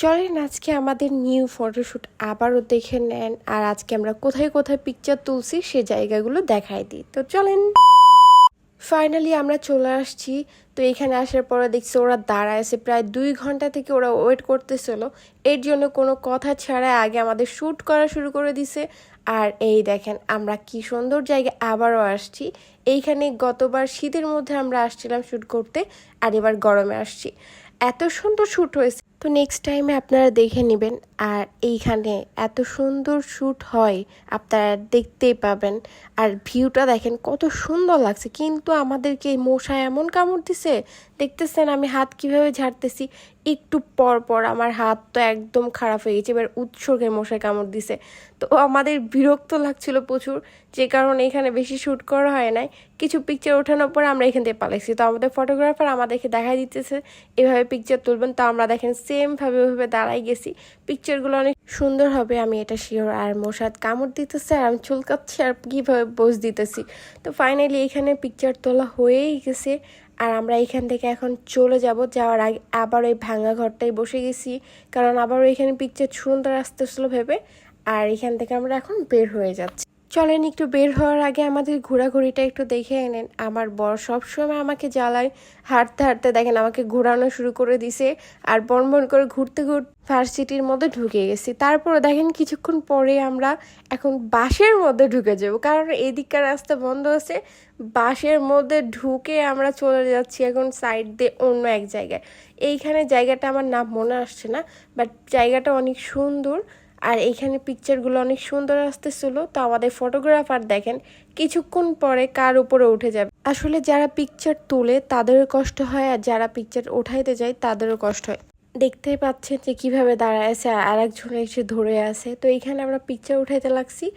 চলেন আজকে আমাদের নিউ ফটোশ্যুট আবারও দেখে নেন। আর আজকে আমরা কোথায় কোথায় পিকচার তুলছি সে জায়গাগুলো দেখাই দিই। তো চলেন, ফাইনালি আমরা চলে আসছি। তো এখানে আসার পরে দেখছি ওরা দাঁড়ায় আছে, প্রায় 2 ঘন্টা থেকে ওরা ওয়েট করতেছিল। এর জন্য কোনো কথা ছাড়াই আগে আমাদের শ্যুট করা শুরু করে দিছে। আর এই দেখেন আমরা কি সুন্দর জায়গায় আবারও আসছি। এইখানে গতবার শীতের মধ্যে আমরা আসছিলাম শ্যুট করতে, আর এবার গরমে আসছি। এত সুন্দর শ্যুট হয়েছে, তো নেক্সট টাইমে আপনারা দেখে নেবেন। আর এইখানে এত সুন্দর শ্যুট হয় আপনারা দেখতেই পাবেন। আর ভিউটা দেখেন কত সুন্দর লাগছে, কিন্তু আমাদেরকে মশা এমন কামড় দিছে, দেখতেছেন আমি হাত কিভাবে ঝাড়তেছি। একটু পর পর আমার হাত তো একদম খারাপ হয়ে গেছে, এবার উৎসর্গের মশায় কামড় দিছে। তো আমাদের বিরক্ত লাগছিল প্রচুর, যে কারণে এখানে বেশি শ্যুট করা হয় নাই। কিছু পিকচার ওঠানোর পরে আমরা এখান থেকে পালাইছি। তো আমাদের ফটোগ্রাফার আমাদেরকে দেখাই দিতেছে এভাবে পিকচার তুলবেন। তো আমরা দেখেন সেমভাবে ওইভাবে দাঁড়াই গেছি। পিকচারগুলো অনেক সুন্দর হবে, আমি এটা শিওর। আর মশাদ কামড় দিতেছে আর আমি চুলকাচ্ছি আর কীভাবে পোজ দিতেছি। তো ফাইনালি এখানে পিকচার তোলা হয়েই গেছে। আর আমরা এখান থেকে এখন চলে যাওয়ার আগে আবার ওই ভাঙা ঘরটাই বসে গেছি, কারণ আবারও এখানে পিকচার সুন্দর আসতেছিল ভেবে। আর এখান থেকে আমরা এখন বের হয়ে যাচ্ছি। চলেন একটু বের হওয়ার আগে আমাদের ঘোরাঘুরিটা একটু দেখে এনেন। আমার বর সবসময় আমাকে জ্বালায়, হাঁটতে হাঁটতে দেখেন আমাকে ঘোরানো শুরু করে দিছে। আর বন বন করে ঘুরতে ঘুরতে ভার্সিটির মধ্যে ঢুকে গেছি। তারপরে দেখেন কিছুক্ষণ পরে আমরা এখন বাসের মধ্যে ঢুকে যাব, কারণ এদিককার রাস্তা বন্ধ আছে। বাসের মধ্যে ঢুকে আমরা চলে যাচ্ছি এখন সাইড দিয়ে অন্য এক জায়গায়। এইখানে জায়গাটা আমার নাম মনে আসছে না, বাট জায়গাটা অনেক সুন্দর। আর এইখানে পিকচারগুলো অনেক সুন্দর আসতেছিল। তো আমাদের ফটোগ্রাফার দেখেন কিছুক্ষণ পরে কার উপরে উঠে যাবে। আসলে যারা পিকচার তোলে তাদেরও কষ্ট হয়, আর যারা পিকচার ওঠাইতে যায় তাদেরও কষ্ট হয়। দেখতেই পাচ্ছেন যে কিভাবে দাঁড়ায় আছে আর একজন এসে ধরে আছে। তো এইখানে আমরা পিকচার উঠাইতে লাগছি।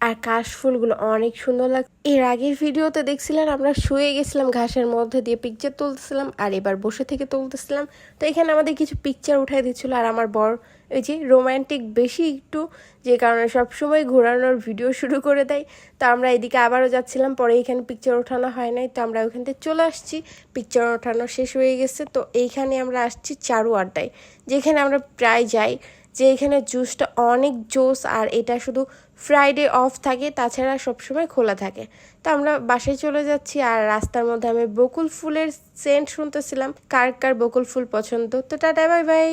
আর কাশফুলগুলো অনেক সুন্দর লাগছে। এর আগের ভিডিওতে দেখছিলেন আমরা শুয়ে গেছিলাম ঘাসের মধ্যে দিয়ে পিকচার তুলতেছিলাম, আর এবার বসে থেকে তুলতেছিলাম। তো এখানে আমাদের কিছু পিকচার উঠাই দিচ্ছিল। আর আমার বর ওই যে রোমান্টিক বেশি একটু, যে কারণে সবসময় ঘোরানোর ভিডিও শুরু করে দেয়। তো আমরা এদিকে আবারও যাচ্ছিলাম, পরে এইখানে পিকচার ওঠানো হয় নাই। তো আমরা ওইখান থেকে চলে আসছি, পিকচার ওঠানো শেষ হয়ে গেছে। তো এইখানে আমরা আসছি চারু আড্ডায়, যেখানে আমরা প্রায় যাই। যে এখানে জুসটা অনেক জোস, আর এটা শুধু ফ্রাইডে অফ থাকে, তাছাড়া সবসময় খোলা থাকে। তো আমরা বাসায় চলে যাচ্ছি। আর রাস্তার মধ্যে আমি বকুল ফুলের সেন্ট শুনতেছিলাম। কার কার বকুল ফুল পছন্দ। তো টাটা, বাই বাই।